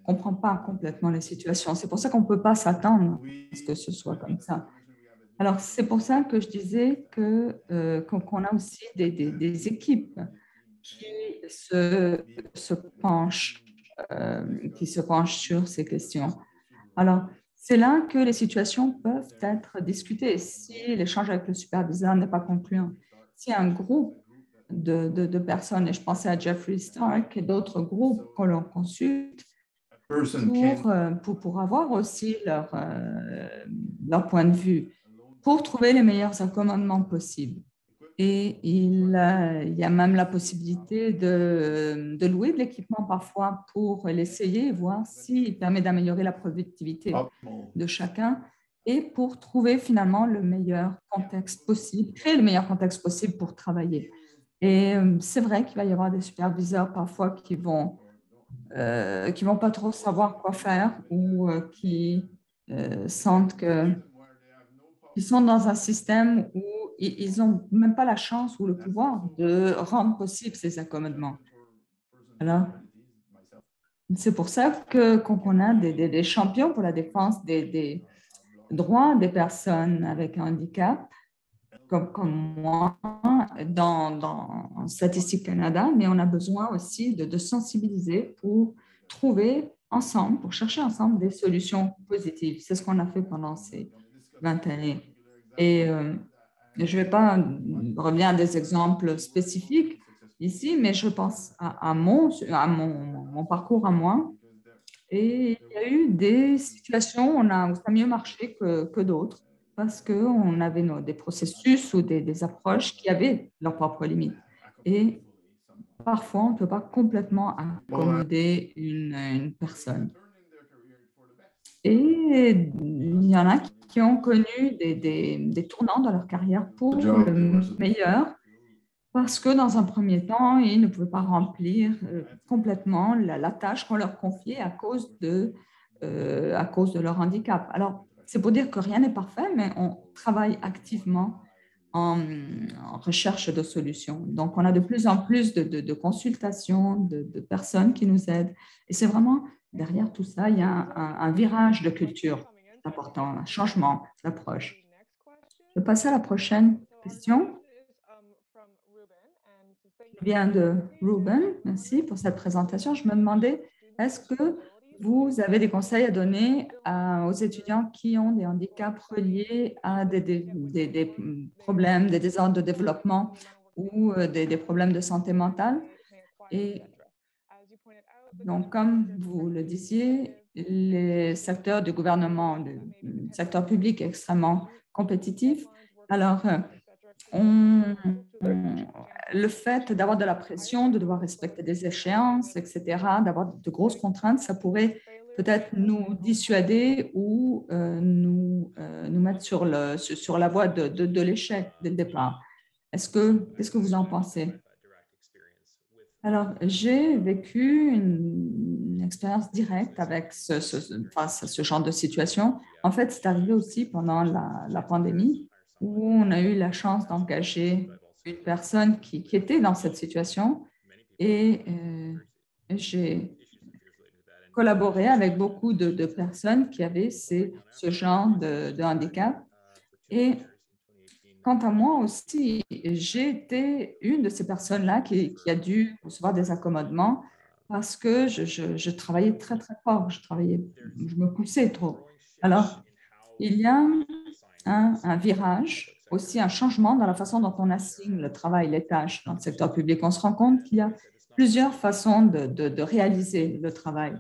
comprend pas complètement les situations. C'est pour ça qu'on ne peut pas s'attendre à ce que ce soit comme ça. Alors, c'est pour ça que je disais qu'on a aussi des équipes qui se penchent sur ces questions. Alors, c'est là que les situations peuvent être discutées si l'échange avec le superviseur n'est pas concluant. Si un groupe de personnes, et je pensais à Jeffrey Stark et d'autres groupes que l'on consulte pour avoir aussi leur point de vue, pour trouver les meilleurs accommodements possibles. Et il y a même la possibilité de louer de l'équipement parfois pour l'essayer et voir s'il permet d'améliorer la productivité de chacun et pour trouver finalement le meilleur contexte possible, créer le meilleur contexte possible pour travailler. Et c'est vrai qu'il va y avoir des superviseurs parfois qui vont pas trop savoir quoi faire ou qui sentent qu'ils sont dans un système où ils n'ont même pas la chance ou le pouvoir de rendre possible ces accommodements. Alors, c'est pour ça qu'on a des champions pour la défense des droits des personnes avec un handicap, comme moi, dans Statistique Canada, mais on a besoin aussi de sensibiliser pour trouver ensemble, pour chercher ensemble des solutions positives. C'est ce qu'on a fait pendant ces 20 années. Et je ne vais pas revenir à des exemples spécifiques ici, mais je pense à mon parcours à moi. Et il y a eu des situations où ça a mieux marché que d'autres parce qu'on avait des processus ou des approches qui avaient leurs propres limites. Et parfois, on ne peut pas complètement accommoder une personne. Et il y en a qui ont connu des tournants dans leur carrière pour le meilleur parce que dans un premier temps, ils ne pouvaient pas remplir complètement la tâche qu'on leur confiait à cause de leur handicap. Alors, c'est pour dire que rien n'est parfait, mais on travaille activement en recherche de solutions. Donc, on a de plus en plus de consultations, de personnes qui nous aident. Et c'est vraiment, derrière tout ça, il y a un virage de culture important, un changement d'approche. Je vais passer à la prochaine question. Je viens de Ruben, merci pour cette présentation. Je me demandais, est-ce que vous avez des conseils à donner aux étudiants qui ont des handicaps reliés à des problèmes, des désordres de développement ou des problèmes de santé mentale? Et donc, comme vous le disiez, les secteurs du gouvernement, le secteur public est extrêmement compétitif. Alors, le fait d'avoir de la pression, de devoir respecter des échéances, etc., d'avoir de grosses contraintes, ça pourrait peut-être nous dissuader ou nous mettre sur la voie de l'échec dès le départ. Qu'est-ce que vous en pensez? Alors, j'ai vécu une expérience directe avec face à ce genre de situation. En fait, c'est arrivé aussi pendant la pandémie où on a eu la chance d'engager une personne qui était dans cette situation et j'ai collaboré avec beaucoup de personnes qui avaient ce genre de handicap. Et quant à moi aussi, j'ai été une de ces personnes-là qui a dû recevoir des accommodements parce que je travaillais très, très fort. Je me poussais trop. Alors, il y a un virage, aussi un changement dans la façon dont on assigne le travail, les tâches dans le secteur public. On se rend compte qu'il y a plusieurs façons de réaliser le travail.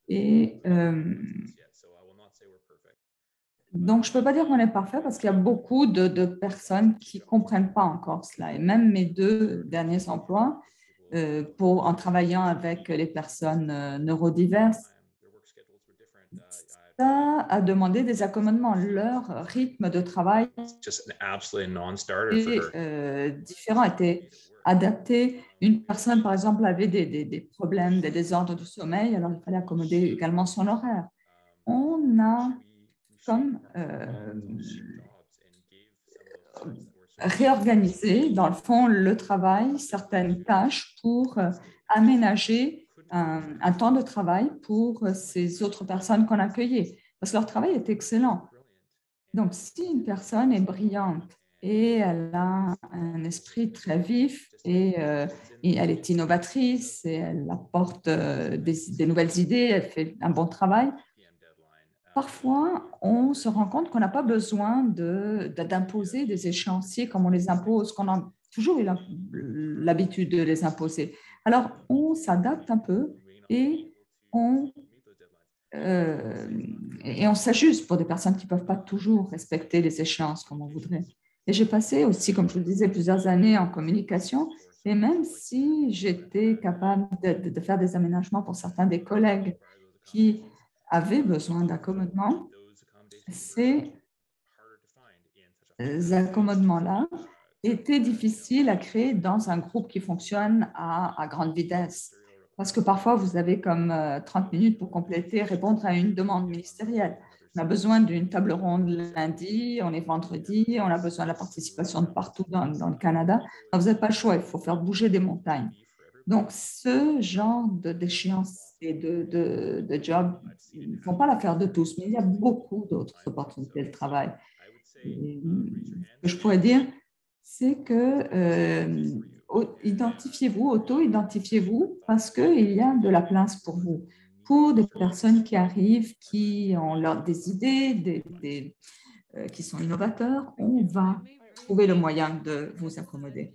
Et donc, je ne peux pas dire qu'on est parfait parce qu'il y a beaucoup de personnes qui ne comprennent pas encore cela. Et même mes 2 derniers emplois, en travaillant avec les personnes neurodiverses, ça a demandé des accommodements. Leur rythme de travail est différent, était adapté. Une personne, par exemple, avait des problèmes, des désordres du sommeil, alors il fallait accommoder également son horaire. On a comme réorganisé, dans le fond, le travail, certaines tâches pour aménager un temps de travail pour ces autres personnes qu'on accueillait, parce que leur travail est excellent. Donc, si une personne est brillante et elle a un esprit très vif et elle est innovatrice et elle apporte des nouvelles idées, elle fait un bon travail, parfois, on se rend compte qu'on n'a pas besoin d'imposer des échéanciers comme on les impose, qu'on a toujours eu l'habitude de les imposer. Alors, on s'adapte un peu et on s'ajuste pour des personnes qui ne peuvent pas toujours respecter les échéances comme on voudrait. Et j'ai passé aussi, comme je vous le disais, plusieurs années en communication. Et même si j'étais capable de faire des aménagements pour certains des collègues qui avaient besoin d'accommodements, ces accommodements-là étaient difficiles à créer dans un groupe qui fonctionne à grande vitesse. Parce que parfois, vous avez comme 30 minutes pour compléter, répondre à une demande ministérielle. On a besoin d'une table ronde lundi, on est vendredi, on a besoin de la participation de partout dans le Canada. Donc, vous n'avez pas le choix, il faut faire bouger des montagnes. Donc, ce genre d'échéance et de job ne font pas l'affaire de tous, mais il y a beaucoup d'autres opportunités de travail. Et, ce que je pourrais dire, c'est que identifiez-vous, auto-identifiez-vous parce qu'il y a de la place pour vous. Pour des personnes qui arrivent, qui ont des idées, qui sont innovateurs, on va trouver le moyen de vous accommoder.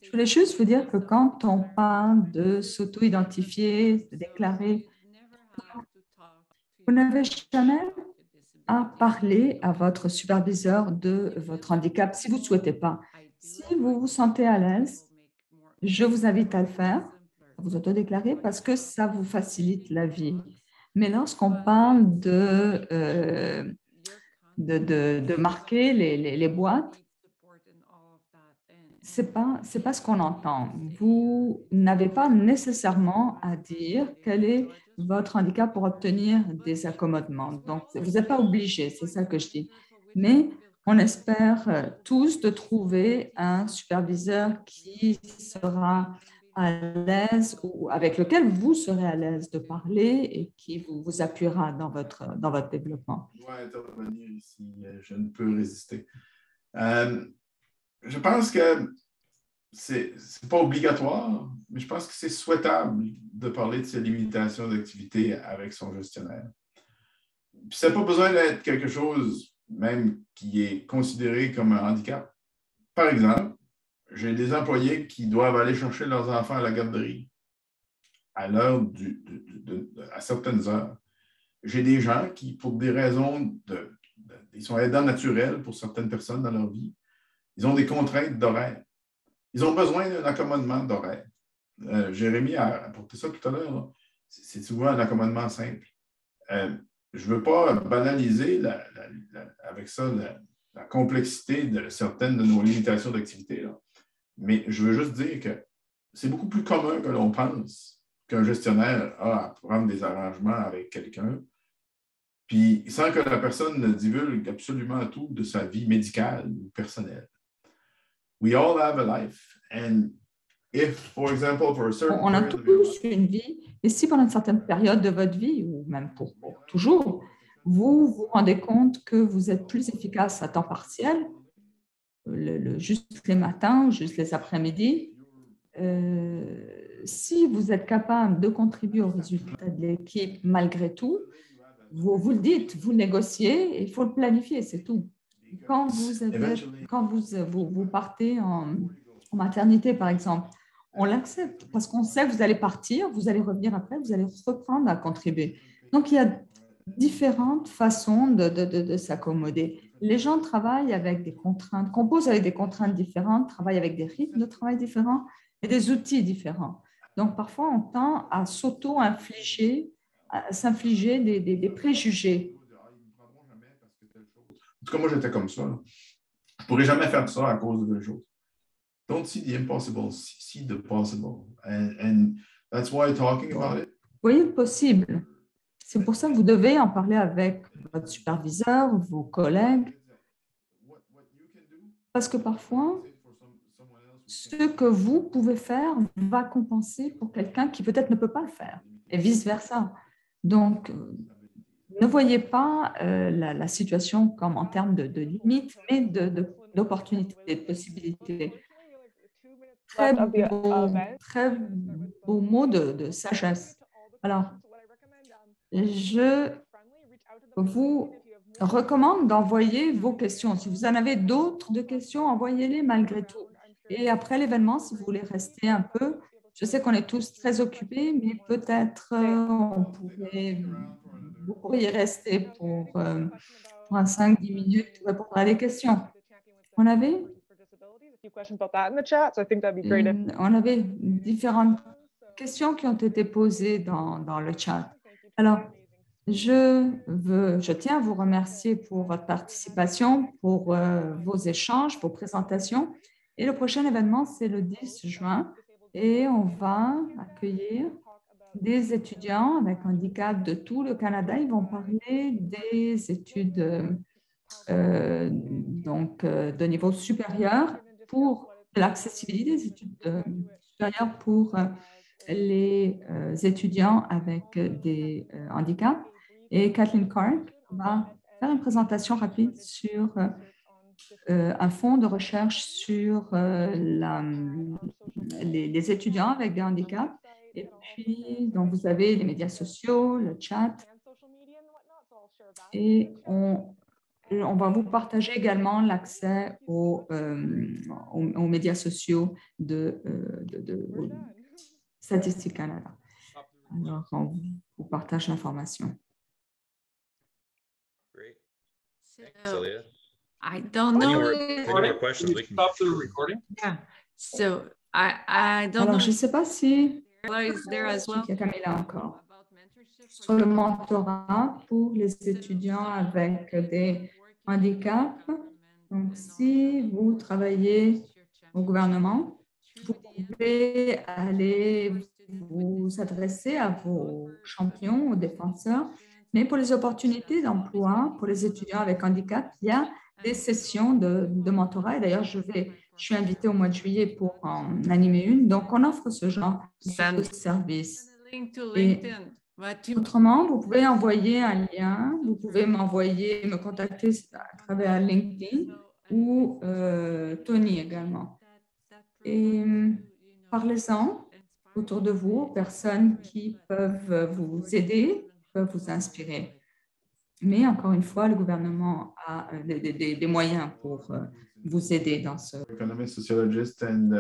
Je voulais juste vous dire que quand on parle de s'auto-identifier, de déclarer, vous n'avez jamais à parler à votre superviseur de votre handicap si vous ne souhaitez pas. Si vous vous sentez à l'aise, je vous invite à le faire, à vous autodéclarer parce que ça vous facilite la vie. Mais lorsqu'on parle de marquer les boîtes, ce n'est pas ce qu'on entend. Vous n'avez pas nécessairement à dire quel est votre handicap pour obtenir des accommodements. Donc, vous n'êtes pas obligé, c'est ça que je dis. Mais on espère tous de trouver un superviseur qui sera à l'aise ou avec lequel vous serez à l'aise de parler et qui vous appuiera dans votre développement. Je dois intervenir ici, je ne peux résister. Je pense que c'est pas obligatoire, mais je pense que c'est souhaitable de parler de ses limitations d'activité avec son gestionnaire. Puis ça n'a pas besoin d'être quelque chose même qui est considéré comme un handicap. Par exemple, j'ai des employés qui doivent aller chercher leurs enfants à la garderie à l'heure à certaines heures. J'ai des gens qui, pour des raisons ils sont aidants naturels pour certaines personnes dans leur vie. Ils ont des contraintes d'horaire. Ils ont besoin d'un accommodement d'horaire. Jérémy a apporté ça tout à l'heure. C'est souvent un accommodement simple. Je ne veux pas banaliser avec ça la complexité de certaines de nos limitations d'activité. Mais je veux juste dire que c'est beaucoup plus commun que l'on pense qu'un gestionnaire a à prendre des arrangements avec quelqu'un, puis sans que la personne ne divulgue absolument tout de sa vie médicale ou personnelle. We all have a life, and if, for example, for a certain on a tous une vie, et si pendant une certaine période de votre vie, ou même pour toujours, vous vous rendez compte que vous êtes plus efficace à temps partiel, juste les matins, juste les après-midi, si vous êtes capable de contribuer au résultat de l'équipe malgré tout, vous le dites, vous négociez, il faut le planifier, c'est tout. Quand vous partez en maternité, par exemple, on l'accepte parce qu'on sait que vous allez partir, vous allez revenir après, vous allez reprendre à contribuer. Donc, il y a différentes façons de s'accommoder. Les gens travaillent avec des contraintes, composent avec des contraintes différentes, travaillent avec des rythmes de travail différents et des outils différents. Donc, parfois, on tend à s'infliger des préjugés. En tout cas, moi, j'étais comme ça. Je ne pourrais jamais faire ça à cause de choses. Don't see the impossible, see the possible. And that's why talking about it. Voyez le possible. C'est pour ça que vous devez en parler avec votre superviseur, vos collègues. Parce que parfois, ce que vous pouvez faire va compenser pour quelqu'un qui peut-être ne peut pas le faire, et vice-versa. Donc, ne voyez pas la situation comme en termes de limites, mais d'opportunités, de possibilités. Très beau mot de sagesse. Alors, je vous recommande d'envoyer vos questions. Si vous en avez d'autres de questions, envoyez-les malgré tout. Et après l'événement, si vous voulez rester un peu, je sais qu'on est tous très occupés, mais peut-être vous pourriez rester pour 5-10 minutes pour répondre à des questions. On avait différentes questions qui ont été posées dans le chat. Alors, je tiens à vous remercier pour votre participation, pour vos échanges, vos présentations. Et le prochain événement, c'est le 10 juin. Et on va accueillir des étudiants avec handicap de tout le Canada. Ils vont parler des études de niveau supérieur pour de l'accessibilité des études supérieures pour les étudiants avec des handicaps. Et Kathleen Clark va faire une présentation rapide sur un fonds de recherche sur les étudiants avec des handicaps. Et puis, donc, vous avez les médias sociaux, le chat. Et on va vous partager également l'accès aux médias sociaux de Statistique Canada. Alors, on vous partage l'information. Great. Thanks, So, Celia. I don't know. Any more questions? We can Stop the recording. Yeah. So I don't Alors, know. je ne sais pas si Camila is there as well. il y a Camilla encore. Sur le mentorat pour les étudiants avec des handicaps. Donc, si vous travaillez au gouvernement, vous pouvez aller vous adresser à vos champions, aux défenseurs. Mais pour les opportunités d'emploi, pour les étudiants avec handicap, il y a des sessions de mentorat. Et d'ailleurs, je suis invitée au mois de juillet pour en animer une. Donc, on offre ce genre de service. Link to Et LinkedIn. But autrement, vous pouvez envoyer un lien, vous pouvez me contacter à travers LinkedIn ou Tony également. Et parlez-en autour de vous, aux personnes qui peuvent vous aider, peuvent vous inspirer. Mais encore une fois, le gouvernement a des moyens pour vous aider dans ce... Economist, sociologist, and